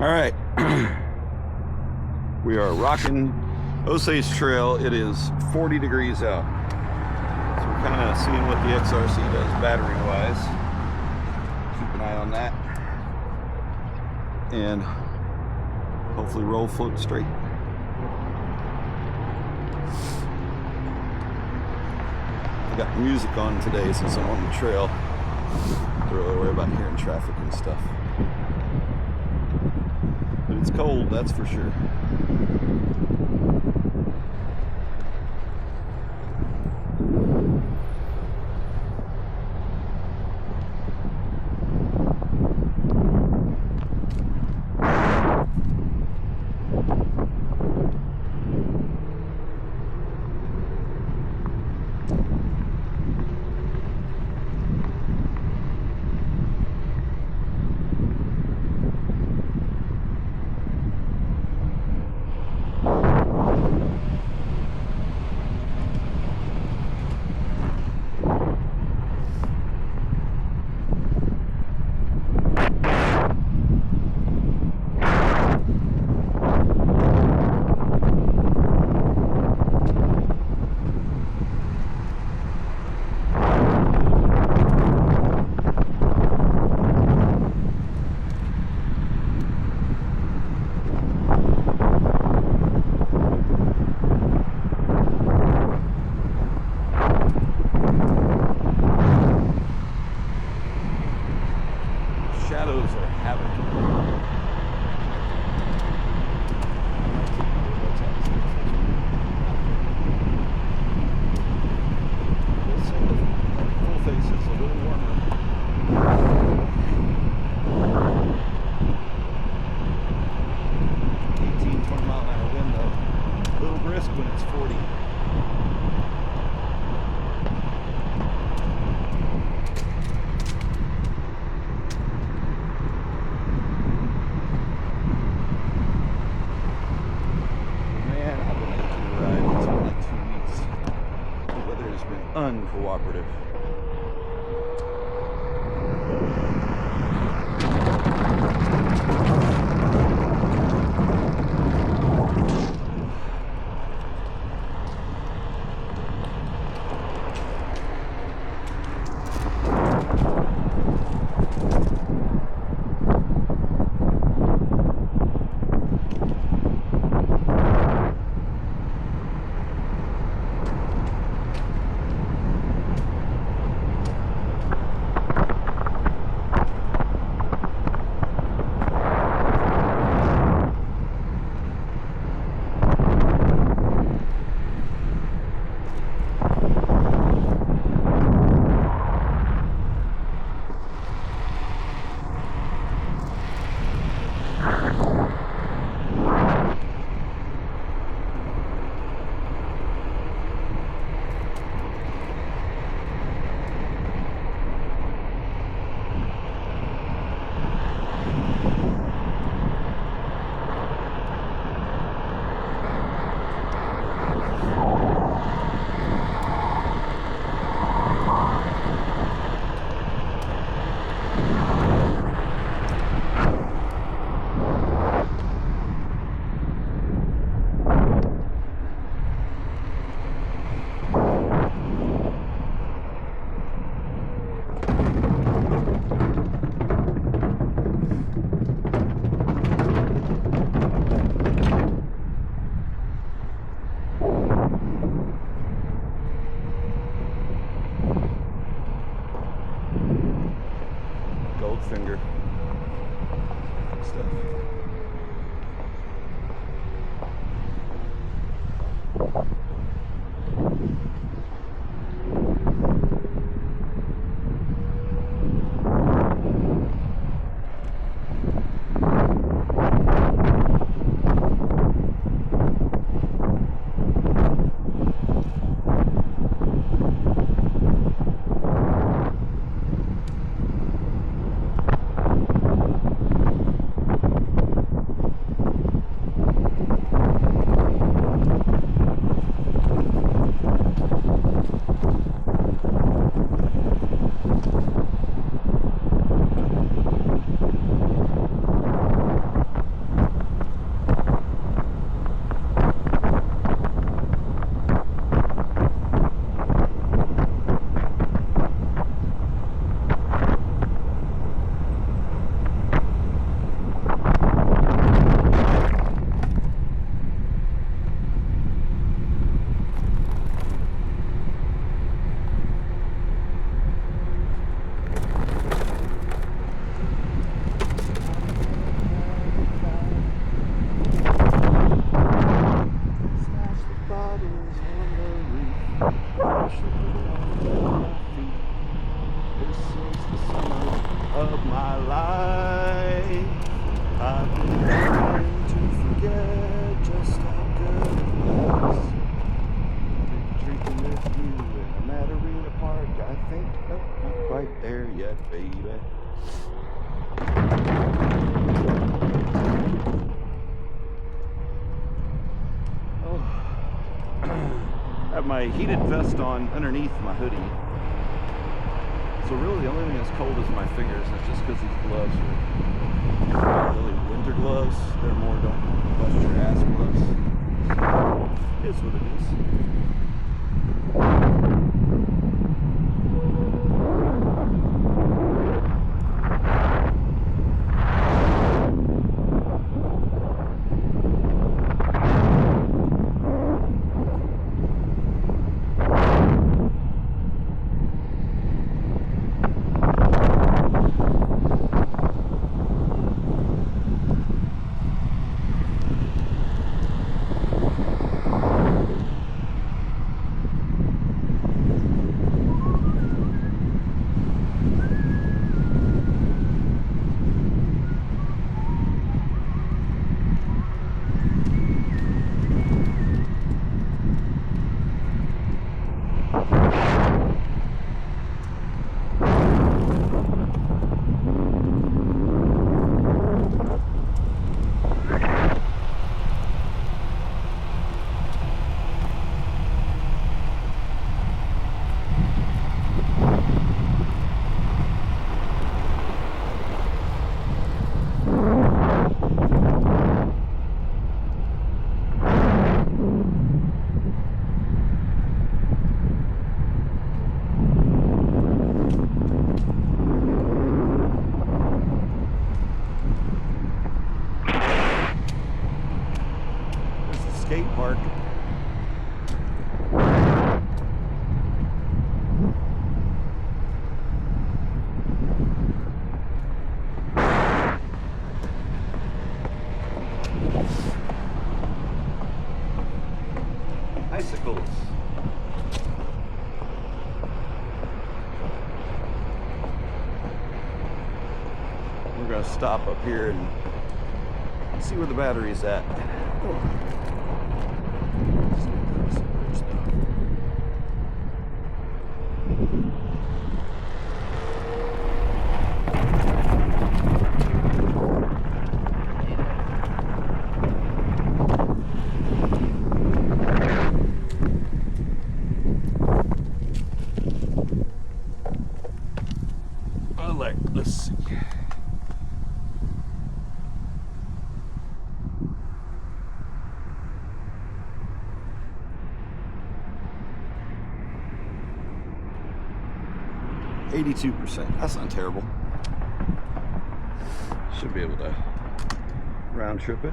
All right, we are rocking Osage Trail. It is 40 degrees out. So we're kind of seeing what the XRC does battery-wise. Keep an eye on that. And hopefully roll float straight. I got music on today since I'm on the trail. Don't really worry about hearing traffic and stuff. But it's cold, that's for sure. Shadows are havoc. Full face is a little warmer. 18-20 mile an hour wind though. A little brisk when it's 40. Uncooperative. Finger stuff. my heated vest on underneath my hoodie. So really the only thing that's cold is my fingers. That's just because these gloves are not really winter gloves. They're more don't bust your ass gloves. It is what it is. Skate park. Icicles. We're gonna stop up here and see where the battery's at. Let's see. %. That's not terrible. Should be able to round trip it.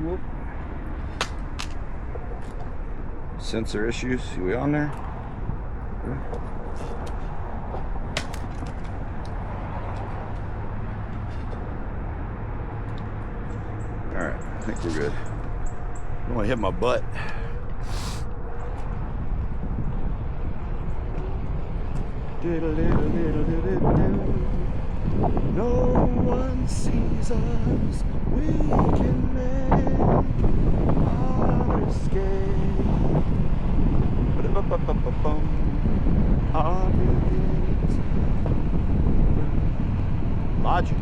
Whoop. Sensor issues. Are we on there? Alright, I think we're good. I don't want to hit my butt. No one sees us, we can make our escape. Our buildings. Logic,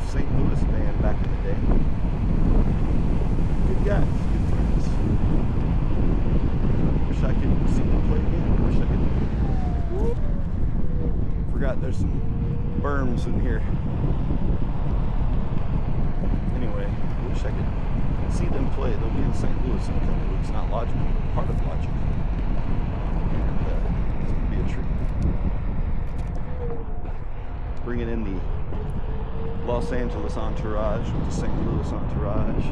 St. Louis band back in the day. Good guys, good friends. Wish I could see them play again. Wish I could. Whoop. Forgot there's some berms in here. Anyway, wish I could see them play. They'll be in St. Louis in a couple weeks. Not Logic, part of Logic. And it's going to be a treat. Bringing in the Los Angeles entourage with the St. Louis entourage.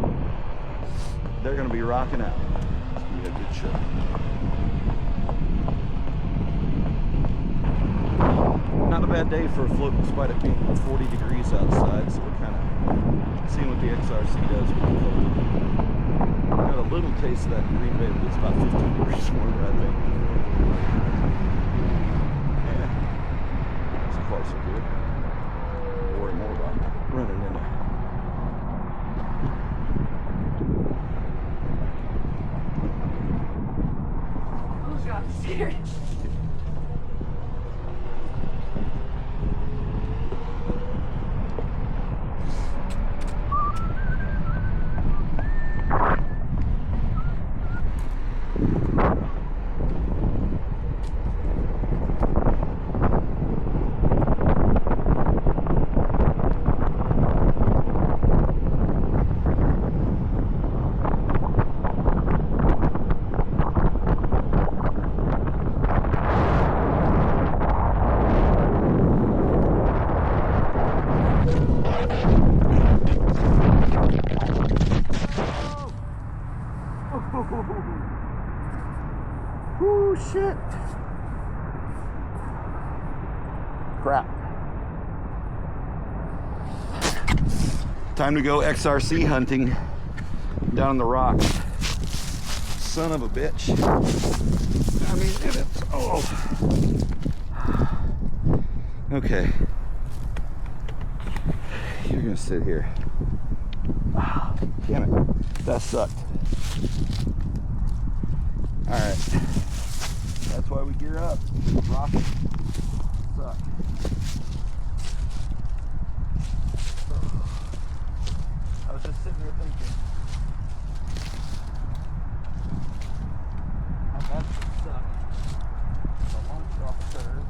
They're going to be rocking out. It's going to be a good show. Not a bad day for a float, despite it being 40 degrees outside, so we're kind of seeing what the XRC does with the cold. Got a little taste of that in Green Bay, but it's about 15 degrees warmer, I think. Yeah, so far so good. Worry more about running into. Oh God, I'm scared. shit. Crap. Time to go XRC hunting down the rocks. Son of a bitch. I mean, it's, oh. Okay. You're gonna sit here. Oh, damn it. That sucked. Alright. That's why we gear up. Rocks suck. I was just sitting here thinking. How bad does it suck? The launch off the curve.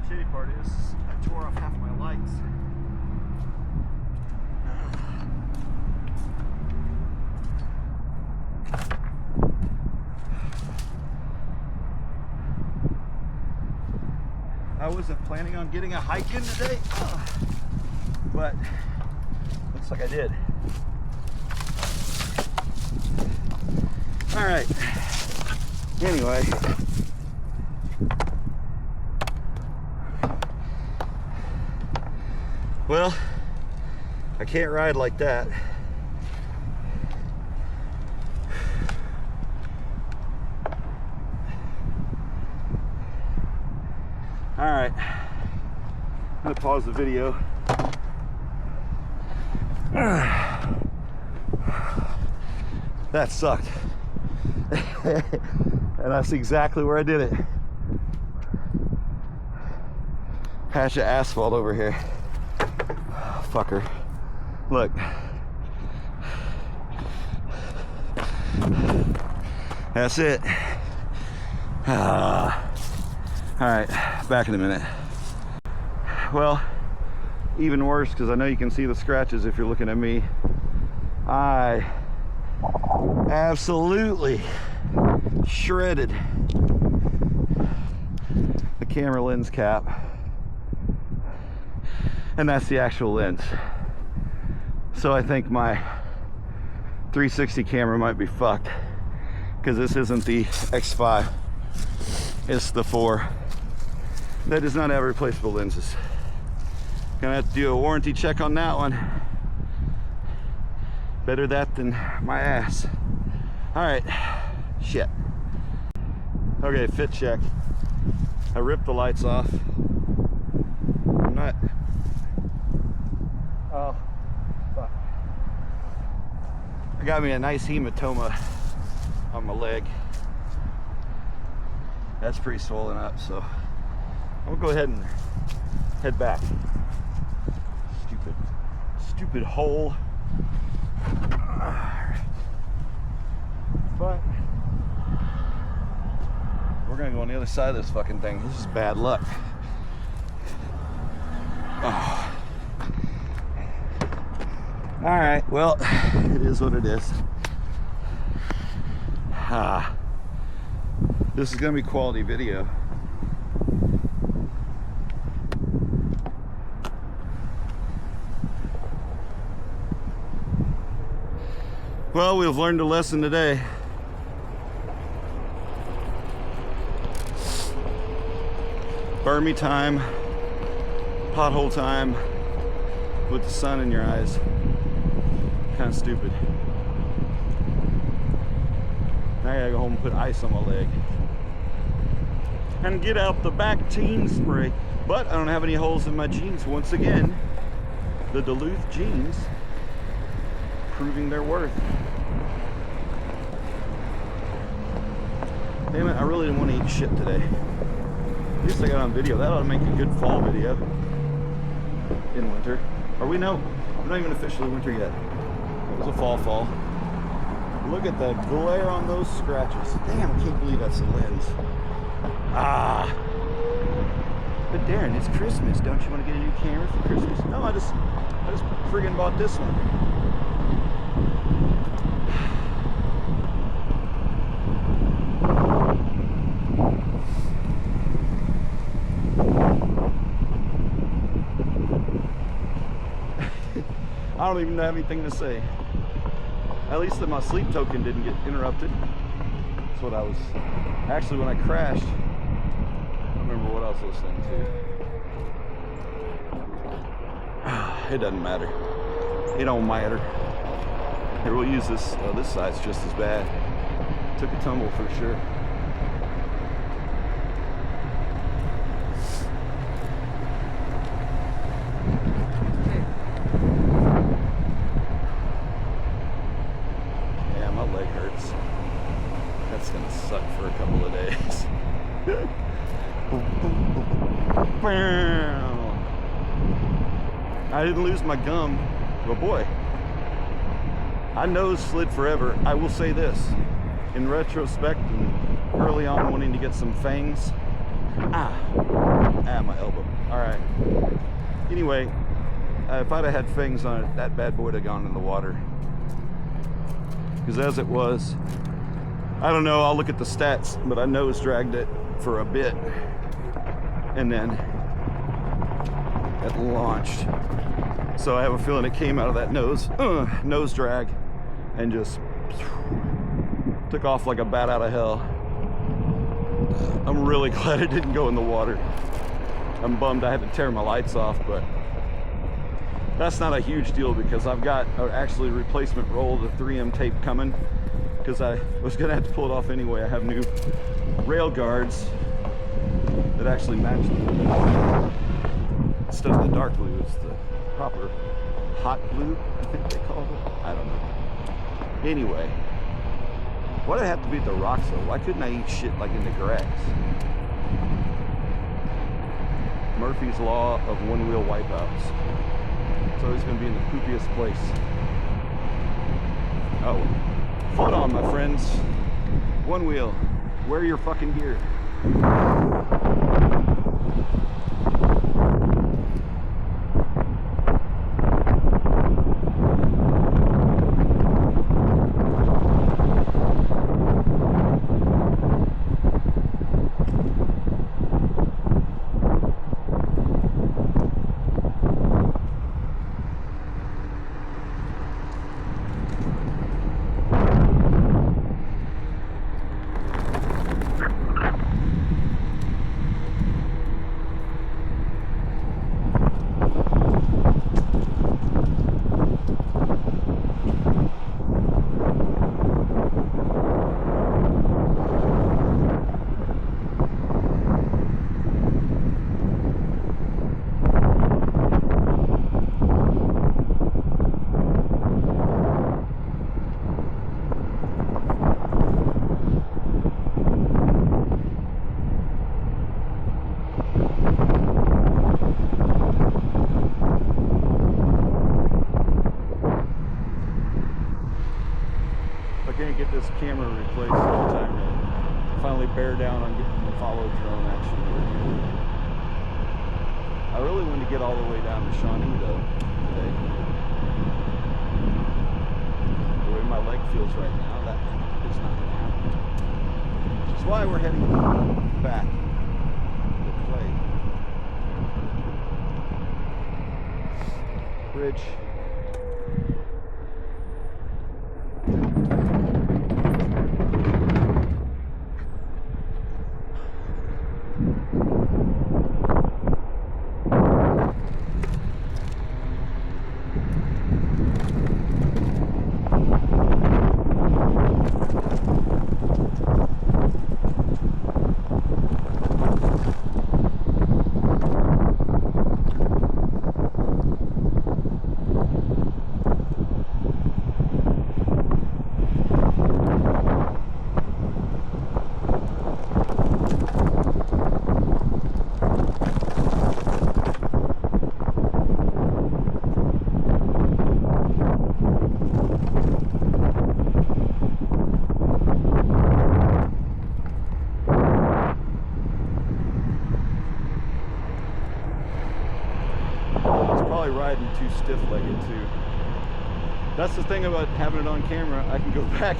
Shitty part is I tore off half my lights. I wasn't planning on getting a hike in today, but looks like I did. All right. Anyway. Well, I can't ride like that. All right, I'm gonna pause the video. That sucked. And that's exactly where I did it. Patch of asphalt over here. Fucker. Look. That's it. All right, back in a minute. Well, even worse, because I know you can see the scratches if you're looking at me. I absolutely shredded the camera lens cap. And that's the actual lens. So I think my 360 camera might be fucked, because this isn't the X5, it's the 4 that does not have replaceable lenses. Gonna have to do a warranty check on that one. Better that than my ass. All right, shit. Okay, fit check. I ripped the lights off. I'm not. Oh, fuck. I got me a nice hematoma on my leg. That's pretty swollen up, so I'm gonna go ahead and head back. Stupid hole. But we're gonna go on the other side of this fucking thing. This is bad luck. Oh. All right, well, it is what it is. This is gonna be quality video. Well, we've learned a lesson today. Burn me time, pothole time with the sun in your eyes. Kind of stupid. Now I gotta go home and put ice on my leg. And get out the back teen spray. But I don't have any holes in my jeans. Once again, the Duluth jeans proving their worth. Damn it, I really didn't want to eat shit today. At least I got on video. That ought to make a good fall video in winter. Or we know, we're not even officially winter yet. It was a fall. Look at the glare on those scratches. Damn, I can't believe that's the lens. Ah. But Darren, it's Christmas. Don't you want to get a new camera for Christmas? No, I just friggin' bought this one. I don't even have anything to say. At least that my sleep token didn't get interrupted. That's what I was... Actually, when I crashed, I don't remember what I was listening to. It doesn't matter. It don't matter. Here, we'll use this. This side's just as bad. Took a tumble for sure. Suck for a couple of days. I didn't lose my gum, but boy, I nose slid forever. I will say this, in retrospect and early on wanting to get some fangs. My elbow. All right. Anyway, if I'd have had fangs on it, that bad boy would have gone in the water. Because as it was, I don't know, I'll look at the stats, but I nose dragged it for a bit. And then it launched. So I have a feeling it came out of that nose drag and just took off like a bat out of hell. I'm really glad it didn't go in the water. I'm bummed I had to tear my lights off, but that's not a huge deal because I've got actually a replacement roll of the 3M tape coming. Because I was gonna have to pull it off anyway. I have new rail guards that actually match them. Instead of the dark blue, it's the proper hot blue, I think they call it. I don't know. Anyway, why did I have to be at the rocks though? Why couldn't I eat shit like in the grass? Murphy's Law of OneWheel wipeouts. It's always gonna be in the poopiest place. Oh. Hold on, my friends. OneWheel, wear your fucking gear. This camera replaced all the time to finally bear down on getting the follow drone action working. I really wanted to get all the way down to Shawnee though today. The way my leg feels right now, that is not going to happen. Which is why we're heading back to Clay. Bridge. stiff-legged too. That's the thing about having it on camera. I can go back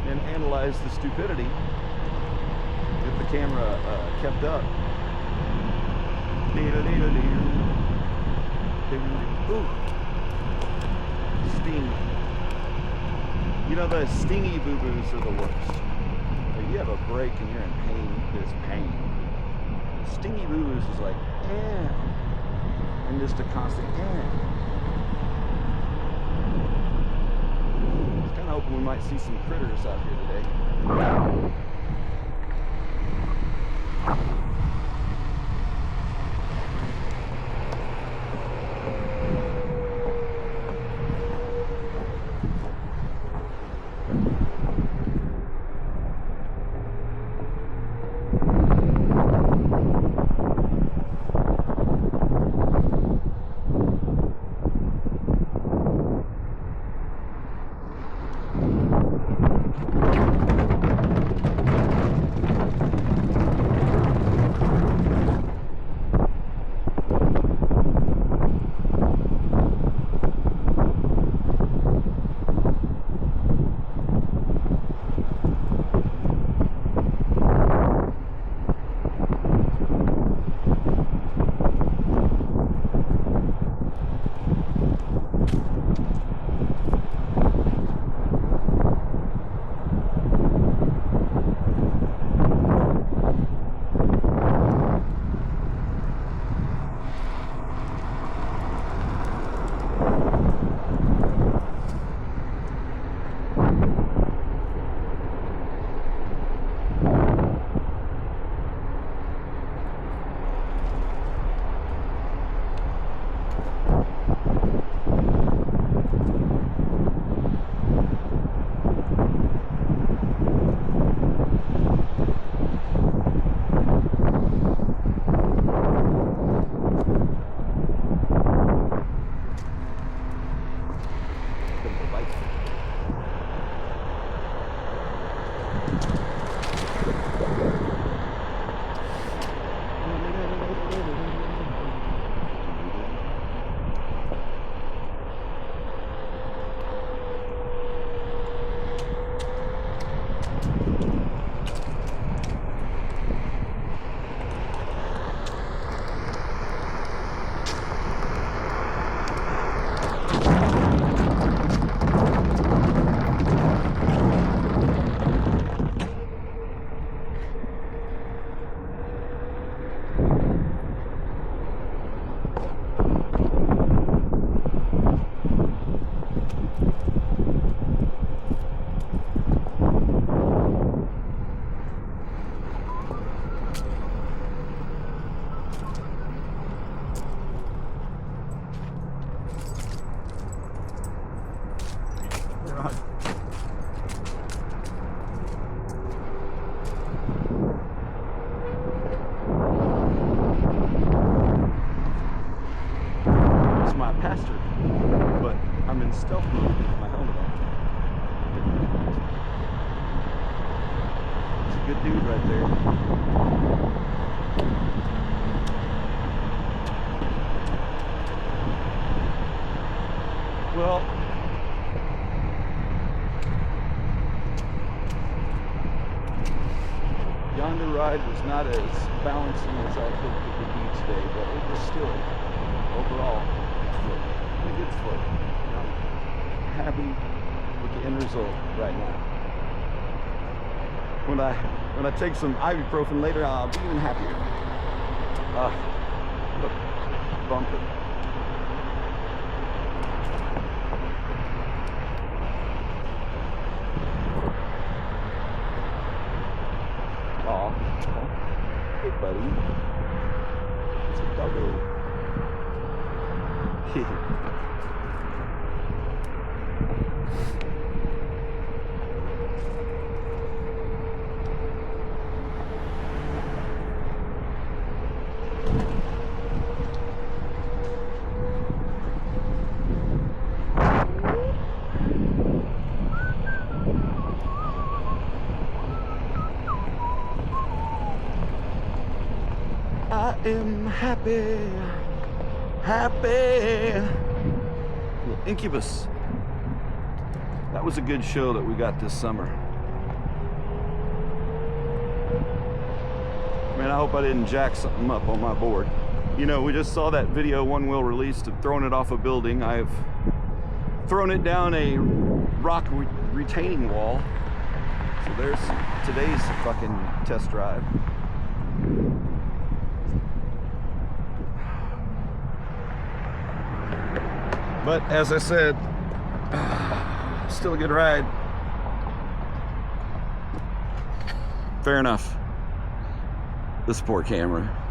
and analyze the stupidity if the camera kept up. Ooh. Sting. You know, the stingy boo-boos are the worst. Like, you have a break and you're in pain. There's pain. Stingy boo-boos is like, and just a constant, I was kind of hoping we might see some critters out here today. Well, yonder ride was not as balancing as I hoped it would be today, but it was still, overall, a good float. I'm happy with the end result right now. When I take some ibuprofen later, I'll be even happier. Look, bumper. Aw, hey buddy, it's a doggo. I am happy, happy. Incubus. That was a good show that we got this summer. Man, I hope I didn't jack something up on my board. You know, we just saw that video OneWheel released of throwing it off a building. I've thrown it down a rock retaining wall. So there's today's fucking test drive. But as I said, still a good ride. Fair enough. This poor camera.